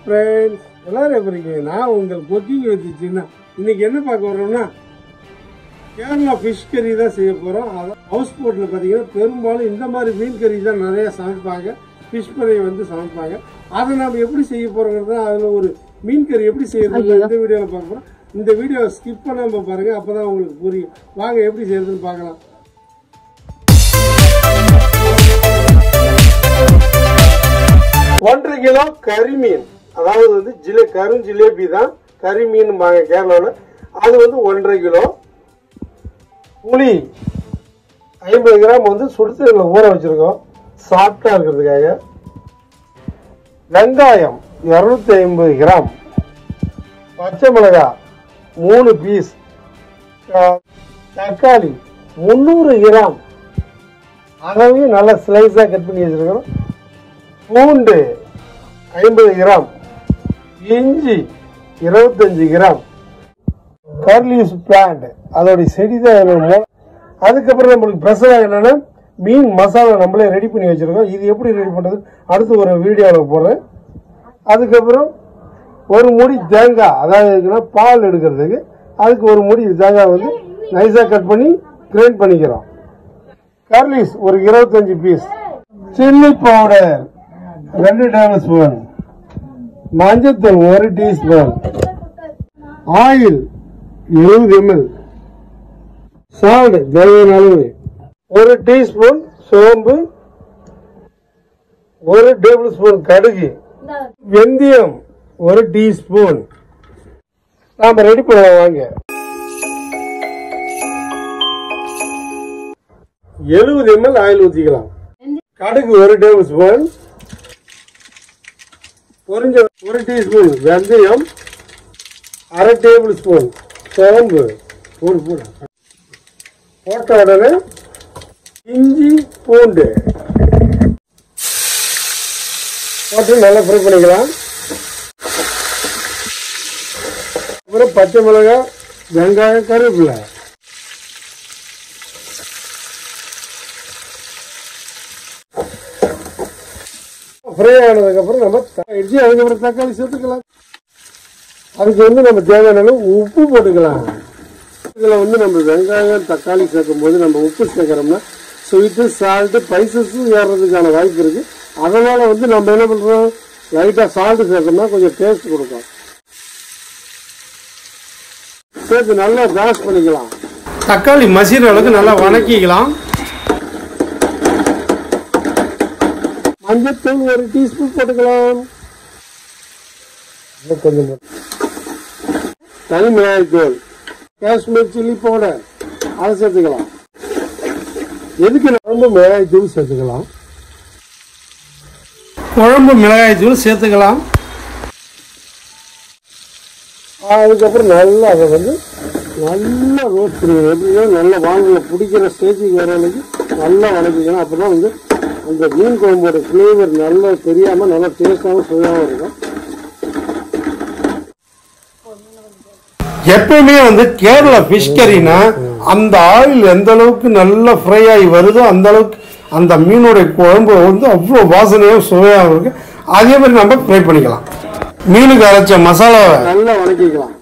Friends, எல்லாரும் எப்படி இருக்கீங்க? நான் உங்கள் குக்கிங் வச்சுச்சுன்னா இன்னைக்கு என்ன பார்க்க வரோம்னா கேரளா ஃபிஷ் கறி தான் செய்ய போகிறோம். அதான் ஹவுஸ் போட்டில் பார்த்தீங்கன்னா பெரும்பாலும் இந்த மாதிரி மீன் கறி தான் நிறையா சமைப்பாங்க, ஃபிஷ் கறியை வந்து சமைப்பாங்க. அதை நம்ம எப்படி செய்ய போகிறோங்கிறது தான், அதில் ஒரு மீன் கறி எப்படி செய்யறது இந்த வீடியோவில் பார்க்க போகிறோம். இந்த வீடியோவை ஸ்கிப் பண்ணாமல் பாருங்கள், அப்போ தான் உங்களுக்கு புரியும். வாங்க எப்படி செய்யறதுன்னு பார்க்கலாம். 1.5 கிலோ கறி மீன், அதாவது வந்து கருஞ்சிலேபி தான் கறி மீன் கேரளாவில், அது வந்து 1.5 கிலோ. புளி 50 கிராம் வந்து சுடுதண்ணில் ஊற வச்சிருக்கோம் சாஃப்டா இருக்கிறதுக்காக. வெங்காயம் 250 கிராம், பச்சை மிளகாய் 3 பீஸ், தக்காளி 300 கிராம் அதையும் நல்லா ஸ்லைஸா கட் பண்ணி வச்சிருக்கிறோம். பூண்டு 50 கிராம், இஞ்சி 25 கிராம், கர்லீஸ் பிளான்ட் அதோடைய செடி தான். அதுக்கப்புறம் நம்மளுக்கு பிரச்சனை என்னன்னா மீன் மசாலா நம்மளே ரெடி பண்ணி வச்சிருக்கோம். இது எப்படி ரெடி பண்றது அடுத்து ஒரு வீடியோவில் போடுறேன். அதுக்கப்புறம் ஒரு முடி தேங்காய், அதாவது பால் எடுக்கிறதுக்கு அதுக்கு ஒரு முடி தேங்காய் வந்து நைஸா கட் பண்ணி கிரைண்ட் பண்ணிக்கிறோம். கர்லீஸ் ஒரு 25 piece, chilli powder 2 tablespoon, மஞ்சத்தூள் 1 டீஸ்பூன், ஆயில் 70 ml, சால்ட் தேவையான அளவு, 1 டீஸ்பூன் சோம்பு, 1 டேபிள் ஸ்பூன் கடுகு, வெந்தயம் 1 டீஸ்பூன். நாம ரெடி பண்ணலாம் வாங்க. 70 ml ஆயில் ஊற்றிக்கலாம். கடுகு 1 டேபிள் ஸ்பூன், 1 டீஸ்பூன் வெந்தயம், 1/2 டேபிள் ஸ்பூன் சோம்பு போட்ட உடனே இஞ்சி பூண்டு போட்டு நல்லா ஃப்ரை பண்ணிக்கலாம். அப்புறம் பச்சை மிளகாய், வெங்காயம், கருவேப்பிலை ஃப்ரை ஆனதுக்கு அப்புறம் நம்ம அதுக்கப்புறம் தக்காளி சேர்த்துக்கலாம். அதுக்கு வந்து நம்ம தேவையான அளவு உப்பு போட்டுக்கலாம். இதில் வந்து நம்ம வெங்காயம் தக்காளி சேர்க்கும் போது நம்ம உப்பு சேர்க்கிறோம்னா ஸ்வீட்டு சால்ட்டு ஸ்பைசஸும் ஏறுறதுக்கான வாய்ப்பு இருக்கு. அதனால வந்து நம்ம என்ன பண்றோம், லைட்டா சால்ட் சேர்த்தோம்னா கொஞ்சம் டேஸ்ட் கொடுக்கும். சேர்த்து நல்லா வாஷ் பண்ணிக்கலாம். தக்காளி மசிற அளவுக்கு நல்லா வணக்கிக்கலாம். மஞ்சத்தூள் 1 டீஸ்பூன் போட்டுக்கலாம். கொஞ்சம் தனி மிளகாய் தூள், காஷ்மீர் சில்லி பவுடர் அதை சேர்த்துக்கலாம். எதுக்கு குழம்பு மிளகாய் தூள் சேர்த்துக்கலாம். குழம்பு மிளகாய் தூள் சேர்த்துக்கலாம். அதுக்கப்புறம் நல்லா அதை வந்து நல்லா ரோஸ்ட் பண்ணிக்கணும். எப்படின்னா நல்லா வாங்கல பிடிக்கிற ஸ்டேஜுக்கு வர அளவுக்கு நல்லா வணக்கிக்கணும். அப்பதான் வந்து அந்த மீன் குழம்போட ஃப்ளேவர் நல்லா தெரியாம நல்லா டேஸ்டாகவும் சுவையாகவும் இருக்கும். எப்பவுமே வந்து கேரளா ஃபிஷ் கறினா அந்த ஆயில் எந்த அளவுக்கு நல்லா ஃப்ரை ஆகி வருதோ அந்த அளவுக்கு அந்த மீனுடைய குழம்பு வந்து அவ்வளோ வாசனையாக சுவையாக இருக்கு. அதே மாதிரி நம்ம ஃப்ரை பண்ணிக்கலாம். மீனுக்கு அரைச்ச மசாலாவை நல்லா வணக்கிக்கலாம்.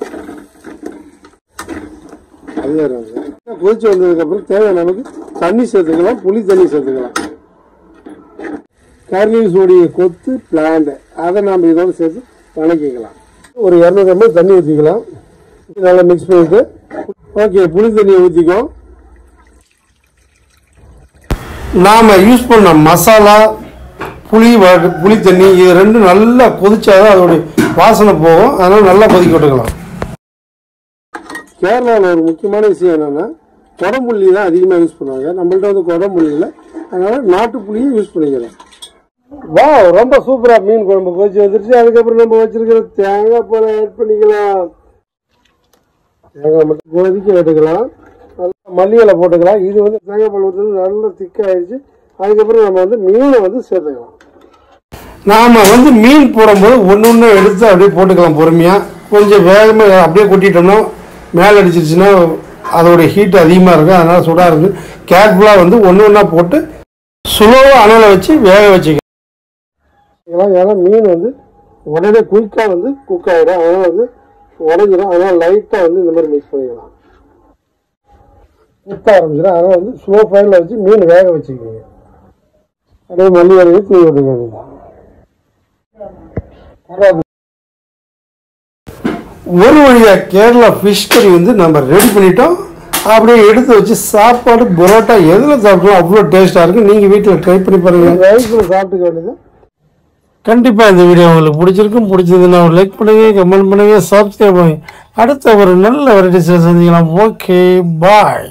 கொதிச்சு வந்ததுக்கு அப்புறம் தேவையான அளவுக்கு தண்ணி சேர்த்துக்கலாம். புளி தண்ணி சேர்த்துக்கலாம். கர்லீஸ் உடைய கொத்து பிளான்ட் அதை நம்ம இதோட சேர்த்து வணக்கிக்கலாம். ஒரு 200 ml தண்ணி ஊற்றிக்கலாம். நல்லா மிக்ஸ் பண்ணிட்டு ஓகே புளி தண்ணியை ஊற்றிக்கோ. நாம யூஸ் பண்ண மசாலா புளி தண்ணி இது ரெண்டும் நல்லா கொதிச்சாதான் அதோடைய வாசனை போகும். அதனால நல்லா கொதிக்க விட்டுக்கலாம். கேரளாவில் ஒரு முக்கியமான விஷயம் என்னன்னா குடம்புள்ளி தான் அதிகமாக யூஸ் பண்ணுவாங்க. நம்மள்ட்ட வந்து குடம்புள்ளி இல்லை, அதனால நாட்டு புளியும் யூஸ் பண்ணிக்கலாம். வா ரொம்ப சூப்பரா மீன் குழம்பு கொதிச்சு வந்துருச்சு. அதுக்கப்புறம் நம்ம வச்சிருக்கிற தேங்காய் பாலை ஆட் பண்ணிக்கலாம். தேங்காய் மட்டும் கொதிக்க விட்டுக்கலாம். மல்லிகளை போட்டுக்கலாம். இது வந்து தேங்காய் பால் ஊற்றி நல்லா திக்காயிடுச்சு. அதுக்கப்புறம் நம்ம வந்து மீனை வந்து சேர்த்துக்கலாம். நாம வந்து மீன் போடும்போது ஒன்று எடுத்து அப்படியே போட்டுக்கலாம் பொறுமையா. கொஞ்சம் வேகமாக அப்படியே கொட்டிட்டோம்னா மேலே அடிச்சிருச்சுன்னா அதோடைய ஹீட் அதிகமாக இருக்கும். அதனால சுடாக இருக்கு. கேர்ஃபுல்லாக வந்து ஒன்று போட்டு ஸ்லோவாக அனலை வச்சு வேக வச்சுக்கலாம். ஏன்னா மீன் வந்து உடனே குயிக்காக வந்து குக் ஆகிடும். அதனால் வந்து உடஞ்சிடும். அதனால் லைட்டாக வந்து இந்த மாதிரி மிக்ஸ் பண்ணிக்கலாம். குக்க ஆரம்பிச்சிடும். அதனால் வந்து ஸ்லோ ஃபயரில் வச்சு மீன் வேக வச்சுக்கோங்க. அப்படியே மல்லி வரையை தூவி விட்டுக்க. ஒரு வழியாக கேரளா ஃபிஷ் கறி வந்து நம்ம ரெடி பண்ணிட்டோம். அப்படியே எடுத்து வச்சு சாப்பாடு பரோட்டா எதில் சாப்பிட்டோம் அவ்வளோ டேஸ்ட்டாக இருக்குது. நீங்கள் வீட்டில் ட்ரை பண்ணி பாருங்கள். ரைஸில் சாப்பிட்டுக்க வேண்டியது. கண்டிப்பாக இந்த வீடியோ உங்களுக்கு பிடிச்சதுன்னா லைக் பண்ணுங்கள், கமெண்ட் பண்ணுங்கள், சப்ஸ்கிரைப் பண்ணுங்கள். அடுத்த ஒரு நல்ல வெரைட்டிஸில் சந்திக்கலாம். ஓகே, பாய்.